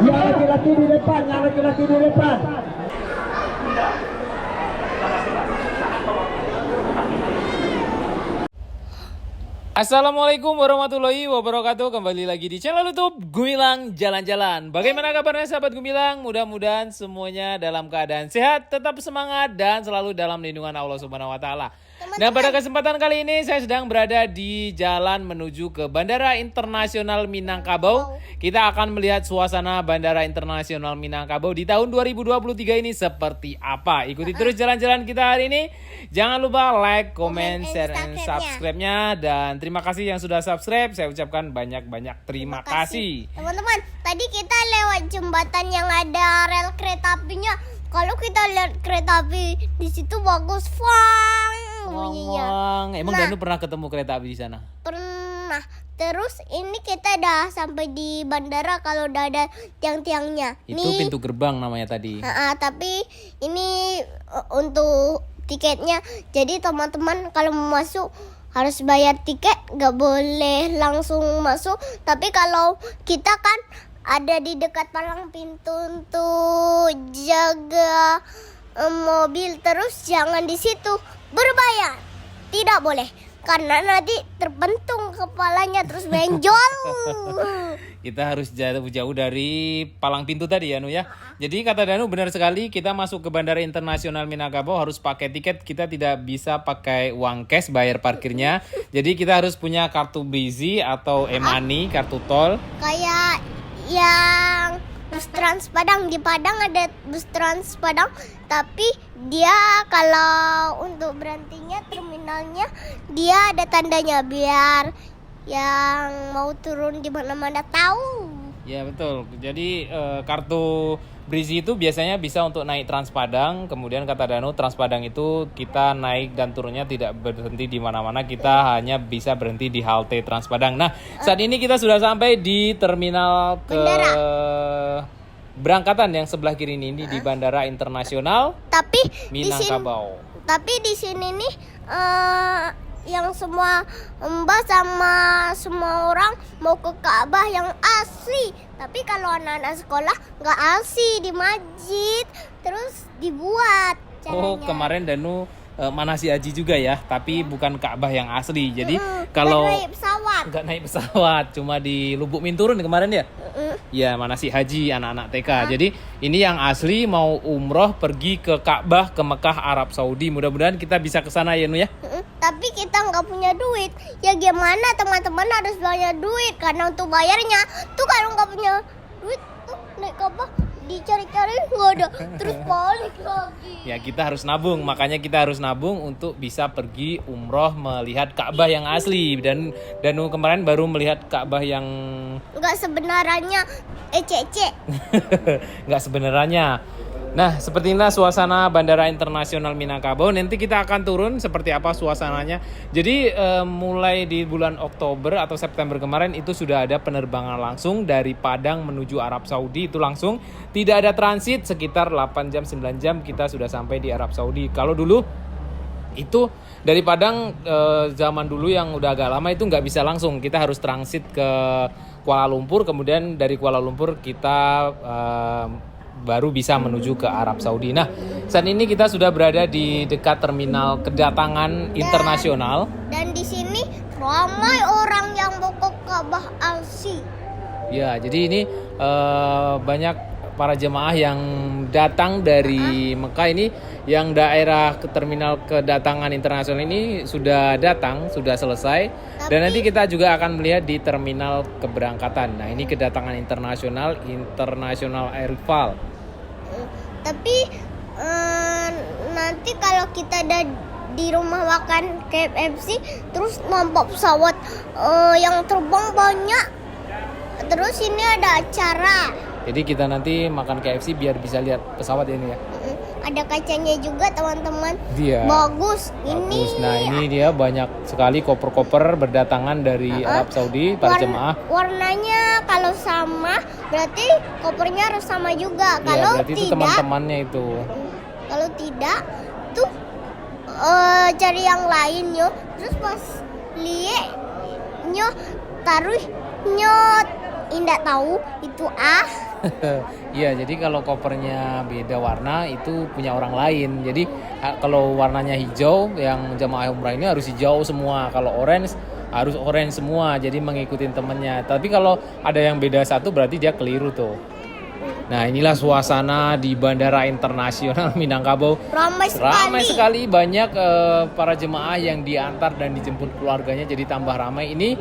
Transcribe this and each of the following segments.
Yang laki-laki di depan, yang laki-laki di depan. Assalamualaikum warahmatullahi wabarakatuh. Kembali lagi di channel YouTube Gumilang Jalan-Jalan. Bagaimana kabarnya sahabat Gumilang? Mudah-mudahan semuanya dalam keadaan sehat, tetap semangat dan selalu dalam lindungan Allah Subhanahu wa taala. Nah, pada kesempatan kali ini saya sedang berada di jalan menuju ke Bandara Internasional Minangkabau. Kita akan melihat suasana Bandara Internasional Minangkabau di tahun 2023 ini seperti apa. Ikuti terus jalan-jalan kita hari ini. Jangan lupa like, comment, share, and subscribe-nya. Dan terima kasih yang sudah subscribe. Saya ucapkan banyak-banyak terima kasih. Teman-teman, tadi kita lewat jembatan yang ada rel kereta apinya. Kalau kita lihat kereta api di situ bagus, bunyinya. Emang Danu pernah ketemu kereta api di sana? Pernah. Terus ini kita udah sampai di bandara kalau udah ada tiang-tiangnya. Itu pintu gerbang namanya tadi. Tapi ini untuk tiketnya. Jadi teman-teman kalau mau masuk harus bayar tiket, nggak boleh langsung masuk. Tapi kalau kita kan ada di dekat palang pintu untuk jaga mobil, terus jangan di situ berbayar, tidak boleh karena nanti terbentung kepalanya terus benjol. Kita harus jauh dari palang pintu tadi ya, Nu ya. Jadi kata Danu benar sekali, kita masuk ke Bandara Internasional Minangkabau harus pakai tiket. Kita tidak bisa pakai uang cash bayar parkirnya. Jadi kita harus punya kartu Brizi atau e-money, kartu tol. Kayak yang bus Trans Padang, di Padang ada bus Trans Padang, tapi dia kalau untuk berhentinya terminalnya dia ada tandanya biar yang mau turun di mana-mana tahu. Ya betul. Jadi kartu Brizi itu biasanya bisa untuk naik Trans Padang. Kemudian kata Danu, Trans Padang itu kita naik dan turunnya tidak berhenti di mana-mana. Kita hanya bisa berhenti di halte Trans Padang. Nah, saat ini kita sudah sampai di terminal berangkatan yang sebelah kiri ini di Bandara Internasional Minangkabau. Tapi di sini nih yang semua mbak sama semua orang mau ke Ka'bah yang asli. Tapi kalau anak-anak sekolah nggak asli di masjid, terus dibuat caranya. Oh, kemarin Danu manasi haji juga ya, tapi bukan Ka'bah yang asli. Jadi kalau nggak naik pesawat, cuma di Lubuk Minturun kemarin ya. Ya, manasi haji anak-anak TK. Jadi ini yang asli mau umroh pergi ke Ka'bah ke Mekah Arab Saudi. Mudah-mudahan kita bisa ke sana ya, Nu ya. Tapi kita nggak punya duit. Ya gimana, teman-teman harus bayar duit karena untuk bayarnya tuh kalau nggak punya duit tuh naik Ka'bah dicari-cari nggak ada, terus balik lagi. Ya, kita harus nabung, makanya kita harus nabung untuk bisa pergi umroh melihat Ka'bah yang asli. Dan Danu kemarin baru melihat Ka'bah yang nggak sebenarnya ecek. nggak sebenarnya. Nah, seperti inilah suasana Bandara Internasional Minangkabau. Nanti kita akan turun seperti apa suasananya. Jadi mulai di bulan Oktober atau September kemarin itu sudah ada penerbangan langsung dari Padang menuju Arab Saudi. Itu langsung, tidak ada transit, sekitar 8 jam 9 jam kita sudah sampai di Arab Saudi. Kalau dulu itu dari Padang zaman dulu yang udah agak lama itu nggak bisa langsung. Kita harus transit ke Kuala Lumpur, kemudian dari Kuala Lumpur kita baru bisa menuju ke Arab Saudi. Nah, saat ini kita sudah berada di dekat terminal kedatangan internasional. Dan di sini ramai orang yang mau ke Ka'bah asli. Ya, jadi ini banyak para jemaah yang datang dari Mekah ini, yang daerah ke terminal kedatangan internasional ini sudah datang, sudah selesai. Dan nanti kita juga akan melihat di terminal keberangkatan. Nah, ini kedatangan internasional Arrival. Tapi nanti kalau kita ada di rumah makan KFC, terus nampak pesawat yang terbang banyak. Terus ini ada acara. Jadi kita nanti makan KFC biar bisa lihat pesawat ini ya. Ada kacanya juga, teman-teman. Dia Bagus. Nah, ini dia banyak sekali koper-koper berdatangan dari Arab Saudi para jemaah. Warnanya kalau sama berarti kopernya harus sama juga. Ya, Kalau berarti itu tidak, teman-temannya itu. Kalau tidak tuh cari yang lain yo. Terus pas lihat nyo taruh nyot, indah tahu itu Iya, jadi kalau kopernya beda warna itu punya orang lain. Jadi kalau warnanya hijau, yang jamaah umrah ini harus hijau semua. Kalau orange harus orange semua. Jadi mengikuti temennya. Tapi kalau ada yang beda satu berarti dia keliru tuh. Nah, inilah suasana di Bandara Internasional Minangkabau. Ramai sekali, banyak para jemaah yang diantar dan dijemput keluarganya, jadi tambah ramai. Ini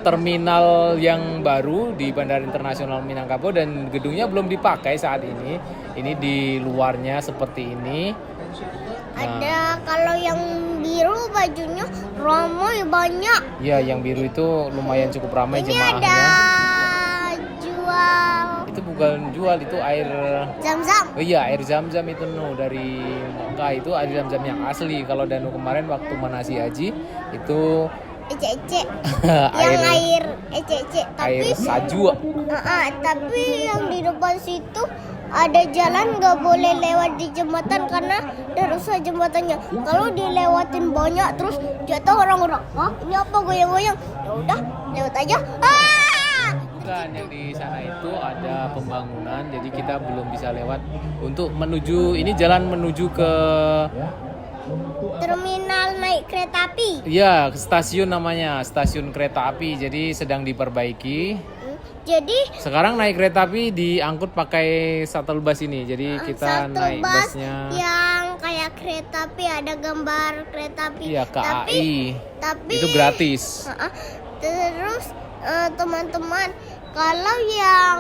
terminal yang baru di Bandara Internasional Minangkabau dan gedungnya belum dipakai saat ini. Ini di luarnya seperti ini. Ada kalau yang biru bajunya ramai banyak. Ya, yang biru itu lumayan cukup ramai Ini jemaahnya. ada jual Itu bukan jual, itu air zam-zam. Oh iya, air zam-zam itu dari Mekah, itu air zam-zam yang asli. Kalau Danu kemarin waktu manasi haji itu Ece-ece. Yang air ece-ece. air sajwa. Tapi yang di depan situ ada jalan nggak boleh lewat di jembatan karena udah rusak jembatannya. Kalau dilewatin banyak terus jatuh orang-orang. Hah, ini apa goyang-goyang? Ya udah, lewat aja. Bukan, yang di sana itu ada pembangunan, jadi kita belum bisa lewat untuk menuju, ini jalan menuju ke Terminal naik kereta api. ya stasiun namanya, stasiun kereta api, jadi sedang diperbaiki. Jadi Sekarang naik kereta api diangkut pakai shuttle bus ini, jadi kita satu naik bus busnya. yang kayak kereta api, ada gambar kereta api. Iya, KAI. Tapi Itu gratis. Terus teman-teman, kalau yang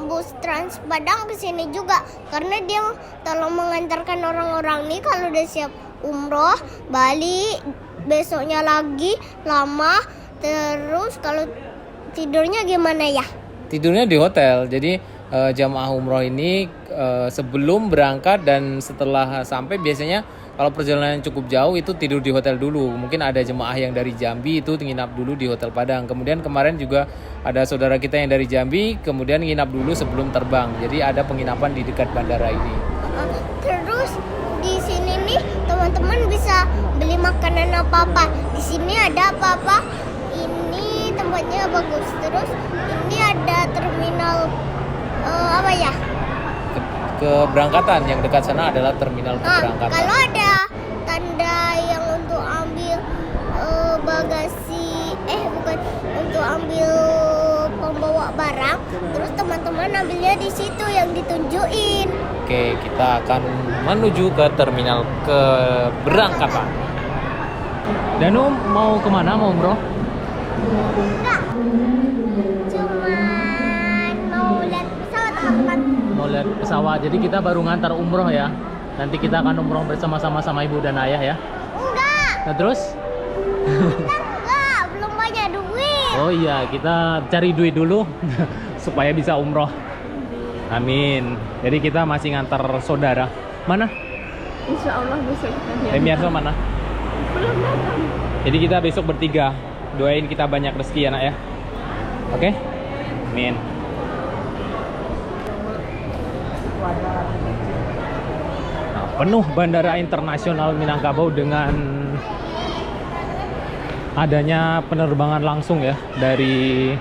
bus Trans Padang kesini juga karena dia tolong mengantarkan orang-orang nih kalau udah siap umroh balik besoknya lagi lama. Terus kalau tidurnya gimana ya? Tidurnya di hotel. Jadi jamaah umroh ini sebelum berangkat dan setelah sampai biasanya kalau perjalanan cukup jauh itu tidur di hotel dulu. Mungkin ada jemaah yang dari Jambi itu nginap dulu di Hotel Padang. Kemudian kemarin juga ada saudara kita yang dari Jambi kemudian nginap dulu sebelum terbang. Jadi ada penginapan di dekat bandara ini. Terus di sini nih teman-teman bisa beli makanan apa-apa. Di sini ada apa-apa. Ini tempatnya bagus. Terus ini ada terminal apa ya? Keberangkatan yang dekat sana adalah terminal keberangkatan. Kalau ada tanda yang untuk ambil bagasi, bukan untuk ambil pembawa barang, terus teman-teman ambilnya di situ yang ditunjukin. Oke, kita akan menuju ke terminal keberangkatan. Danu mau kemana, mau umroh? Enggak, cuman mau lihat pesawat teman-teman. Mau lihat pesawat, jadi kita baru ngantar umroh ya. Nanti kita akan umroh bersama-sama sama ibu dan ayah ya. Enggak, Nah terus? enggak, belum banyak duit. Oh iya, kita cari duit dulu supaya bisa umroh. Amin. Jadi kita masih ngantar saudara. Mana? Insya Allah besok kita lihat. Demiarso mana? Belum datang. Jadi kita besok bertiga. Doain kita banyak rezeki ya nak ya. Oke? Amin. Nah, penuh Bandara Internasional Minangkabau dengan adanya penerbangan langsung ya dari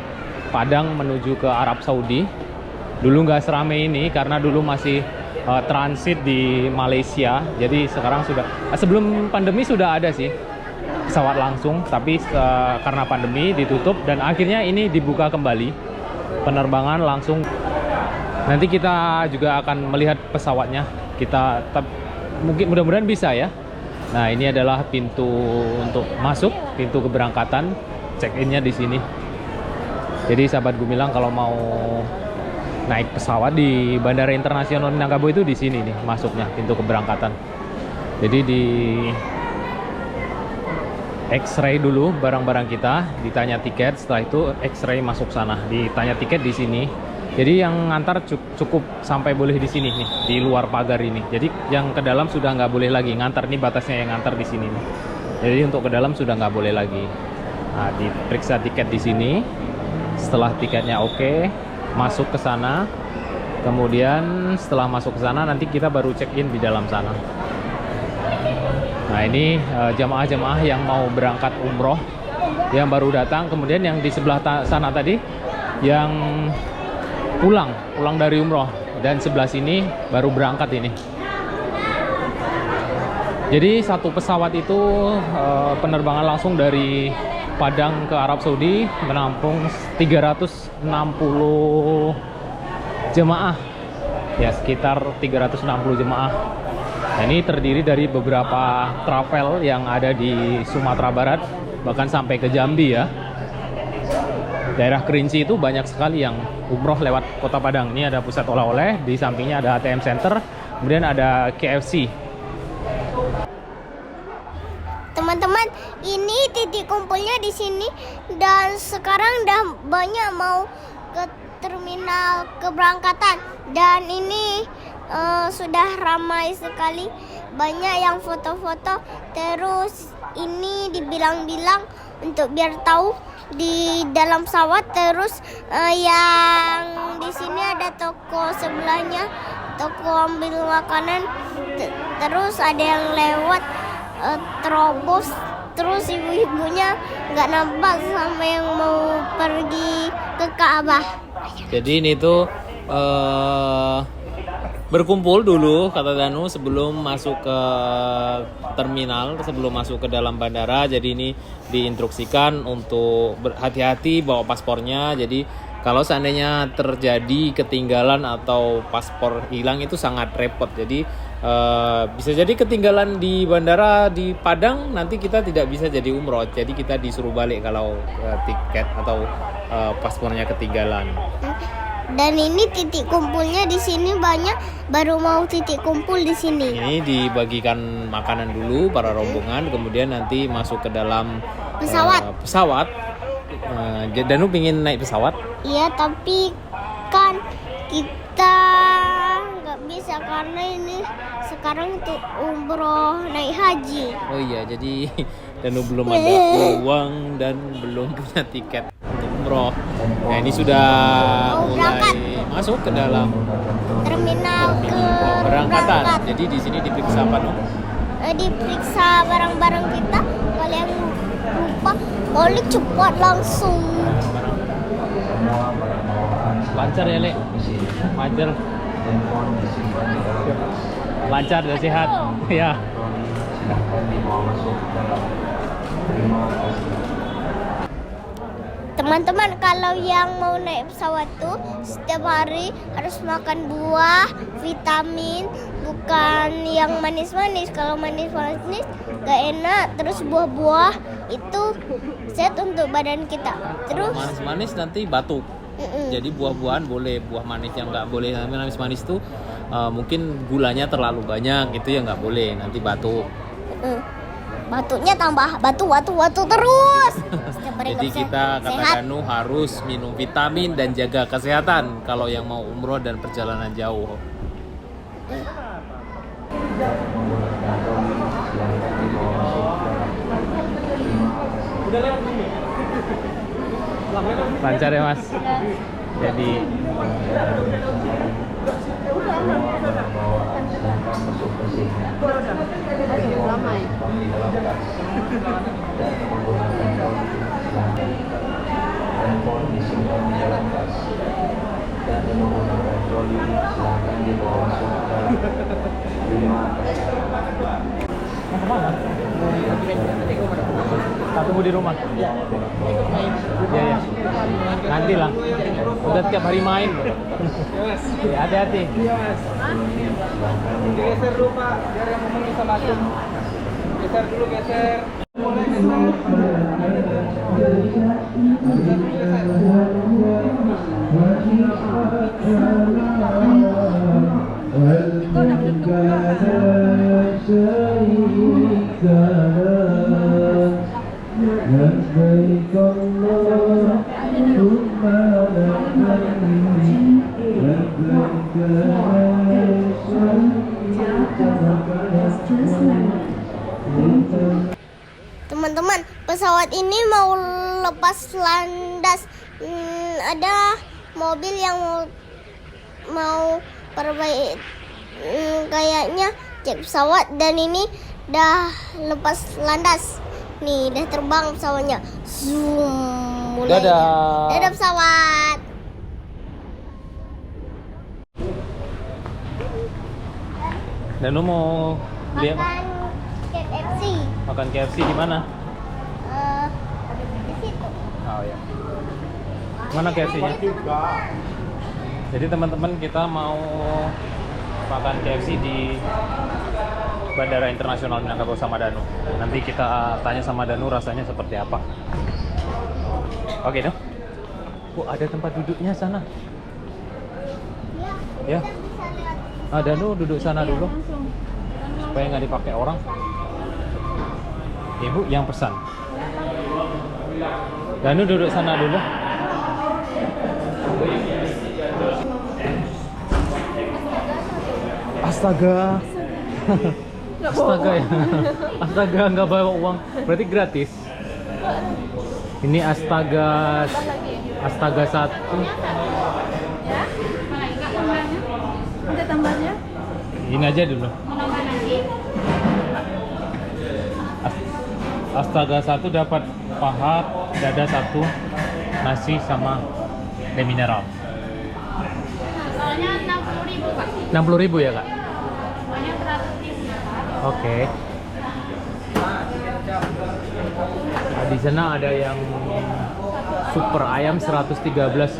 Padang menuju ke Arab Saudi. Dulu nggak seramai ini karena dulu masih transit di Malaysia. Jadi sekarang sudah, sebelum pandemi sudah ada sih pesawat langsung, tapi karena pandemi ditutup dan akhirnya ini dibuka kembali penerbangan langsung. Nanti kita juga akan melihat pesawatnya. Kita mungkin mudah-mudahan bisa ya. Nah, ini adalah pintu untuk masuk, pintu keberangkatan. Check-in-nya di sini. Jadi sahabat Gumilang kalau mau naik pesawat di Bandara Internasional Minangkabau itu di sini nih masuknya, pintu keberangkatan. Jadi di X-ray dulu barang-barang kita, ditanya tiket, setelah itu X-ray masuk sana, ditanya tiket di sini. Jadi yang ngantar cukup sampai boleh di sini nih, di luar pagar ini. Jadi yang ke dalam sudah nggak boleh lagi ngantar, nih batasnya yang ngantar di sini nih. Jadi untuk ke dalam sudah nggak boleh lagi. Nah, diperiksa tiket di sini. Setelah tiketnya oke, masuk ke sana. Kemudian setelah masuk ke sana nanti kita baru check-in di dalam sana. Nah, ini jamaah-jamaah yang mau berangkat umroh yang baru datang. Kemudian yang di sebelah sana tadi yang pulang dari umroh, dan sebelah sini baru berangkat ini. Jadi satu pesawat itu penerbangan langsung dari Padang ke Arab Saudi menampung 360 jemaah. Ya, sekitar 360 jemaah. Nah, ini terdiri dari beberapa travel yang ada di Sumatera Barat, bahkan sampai ke Jambi ya. Daerah Kerinci itu banyak sekali yang umroh lewat Kota Padang. Ini ada pusat oleh-oleh, di sampingnya ada ATM Center, kemudian ada KFC. Teman-teman, ini titik kumpulnya di sini, dan sekarang udah banyak mau ke terminal keberangkatan, dan ini sudah ramai sekali, banyak yang foto-foto. Terus ini dibilang-bilang untuk biar tahu di dalam pesawat. Terus yang di sini ada toko sebelahnya, toko ambil makanan. Terus ada yang lewat terobos, terus ibu-ibunya nggak nampak sama yang mau pergi ke Ka'bah. Jadi ini tuh berkumpul dulu, kata Danu, sebelum masuk ke terminal, sebelum masuk ke dalam bandara. Jadi ini diinstruksikan untuk berhati-hati bawa paspornya. Jadi kalau seandainya terjadi ketinggalan atau paspor hilang itu sangat repot. Jadi bisa jadi ketinggalan di bandara di Padang, nanti kita tidak bisa jadi umroh. Jadi kita disuruh balik kalau tiket atau paspornya ketinggalan. Dan ini titik kumpulnya di sini banyak, baru mau titik kumpul di sini. Ini dibagikan makanan dulu para rombongan, kemudian nanti masuk ke dalam pesawat. Danu pingin naik pesawat? Iya, tapi kan kita nggak bisa karena ini sekarang untuk umroh naik haji. Oh iya, jadi Danu belum ada uang dan belum punya tiket untuk umroh. Nah, ini sudah mulai masuk ke dalam terminal keberangkatan. Jadi di sini diperiksa apa, No? Diperiksa barang-barang kita. Kalau yang lupa boleh cepat langsung. Lancar ya, Le? Lancar dan sehat. Ya. Teman-teman, kalau yang mau naik pesawat tuh setiap hari harus makan buah, vitamin, bukan yang manis-manis. Kalau manis-manis gak enak. Terus buah-buah itu sehat untuk badan kita. Terus Manis-manis nanti batuk. Jadi buah-buahan boleh, buah manis yang nggak boleh. Manis-manis tuh mungkin gulanya terlalu banyak, itu ya nggak boleh, nanti batuk. Batuknya tambah batu terus. Jadi kita, kata Danu, harus minum vitamin dan jaga kesehatan kalau yang mau umroh dan perjalanan jauh. Lancar ya, Mas? Jadi tunggu di rumah. Iya. Nanti lah. Udah tiap hari main. Ya, hati-hati. Iya, Mas. Geser dulu, Pak. Biar yang ngomong bisa masuk. Geser dulu, geser. Teman-teman, pesawat ini mau lepas landas. Ada mobil yang mau perbaiki, kayaknya cek pesawat, dan ini dah lepas landas. Nih, udah terbang pesawatnya. Zoom. Mulai. Dadah pesawat. Dan lu mau beli apa? Makan KFC. Makan KFC di mana? Di situ. Oh ya. Mana KFC-nya? Jadi teman-teman kita mau makan KFC di Bandara Internasional Minangkabau sama Danu. Nanti kita tanya sama Danu rasanya seperti apa. Oke, dong. Oh, ada tempat duduknya sana. Ya. Danu duduk sana dulu Langsung. supaya nggak dipakai orang. Ibu yang pesan. Danu duduk sana dulu. Astaga. Astaga ya. Astaga nggak bawa uang. Berarti gratis. Ini astaga. Astaga 1. Ya? Enggak tambahnya? Enggak tambahnya? Ini aja dulu. Mau nambah lagi? Astaga 1 dapat pahat, dada 1, nasi sama teh mineral. Soalnya 60.000 Kak. 60.000 ya, Kak? Semuanya 100.000. Oke. Nah, di sana ada yang super ayam 113.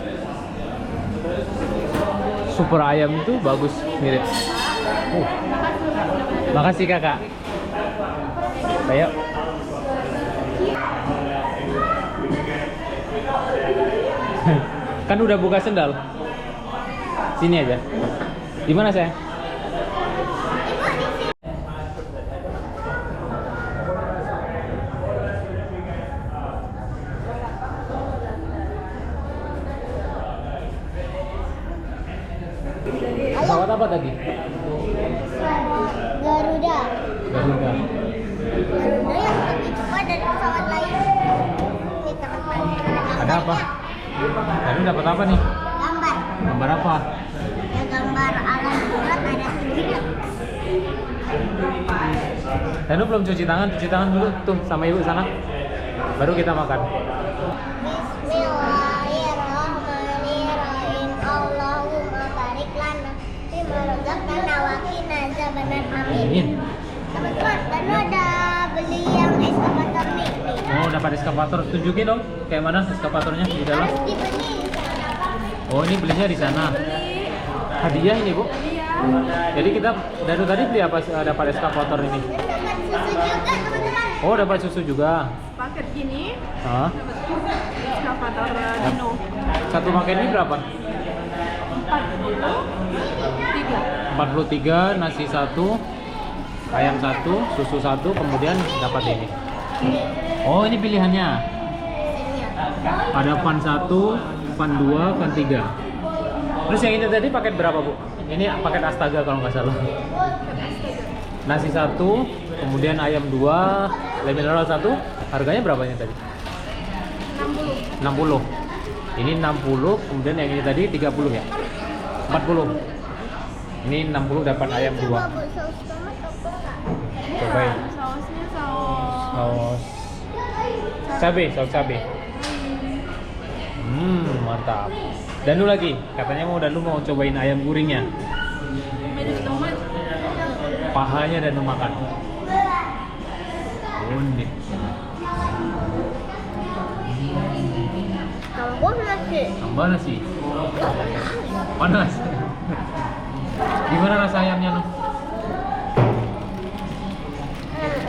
Super ayam itu bagus, mirip. Makasih Kakak. Ayo. Kan udah buka sendal. Sini aja. Di mana sayang? Pesawat apa tadi? Garuda. Garuda. Garuda yang lebih cepat dari pesawat lain. Kita akan Ada apa? Tadi dapat apa nih? gambar. Gambar apa? Ya gambar alam bulat ada tiga. Danu belum cuci tangan dulu tuh sama ibu sana. Baru kita makan. Bismillahirrahmanirrahim. Allahumma barik lana bima razaqtana wa qina azabannar. Amin. Teman-teman, dan ada beli yang eskavator nih. Oh, dapat eskavator. Tunjukin dong kayak mana eskavatornya di dalam. Harus dibeli. Oh, ini belinya di sana. Hadiah ini, Bu. Jadi kita dari tadi beli apa dapat eskavator ini? Dan dapat susu juga, teman-teman. Oh, dapat susu juga. Paket gini Hah? eskavator Dino. Satu paket ini berapa? 43. 43, nasi 1, ayam 1, susu 1, kemudian dapat ini. Oh, ini pilihannya. Ada pan 1, pan 2, pan 3. Terus yang ini tadi paket berapa, Bu? Ini paket Astaga kalau nggak salah. Nasi 1, kemudian ayam 2, teh mineral 1. Harganya berapa yang tadi? 60. Ini 60, kemudian yang ini tadi 30 ya? 40. Ini 60 dapat ayam 2. Coba Bu, saus tomat apa enggak? Cobain. Sausnya saus Saus cabe. Mantap. Danu lagi, katanya Danu mau cobain ayam guringnya. medis tomat. Pahanya Danu makan. Unik. Tambah nasi. Tambah nasi. Panas. Gimana rasa ayamnya, Nu?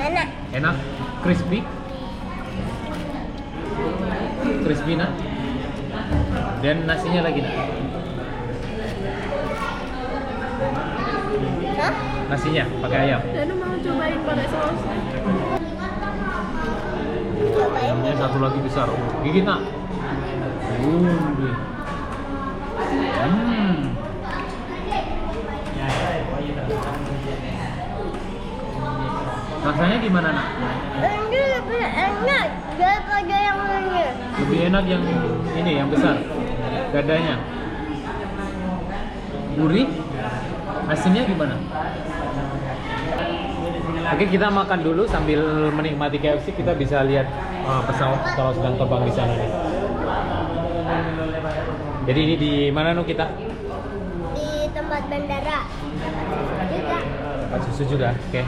Enak. Enak? Crispy? Crispy, Nak? Dan nasinya lagi, Nak? Hah? Nasinya pakai ayam. Danu mau cobain pakai sausnya. Cobain. Ayamnya satu lagi besar. Gigit, Nak? Deh. Rasanya gimana, Nak? Ini lebih enak daripada yang lainnya. Lebih enak yang ini, yang besar. Dadanya. Gurih. Asinnya gimana? Oke, kita makan dulu sambil menikmati KFC. Kita bisa lihat pesawat kalau sedang terbang di sana nih. Jadi ini di mana, Nu, kita? Di tempat bandara. Dapat susu juga. Dapat susu juga. Oke.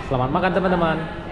Selamat makan teman-teman.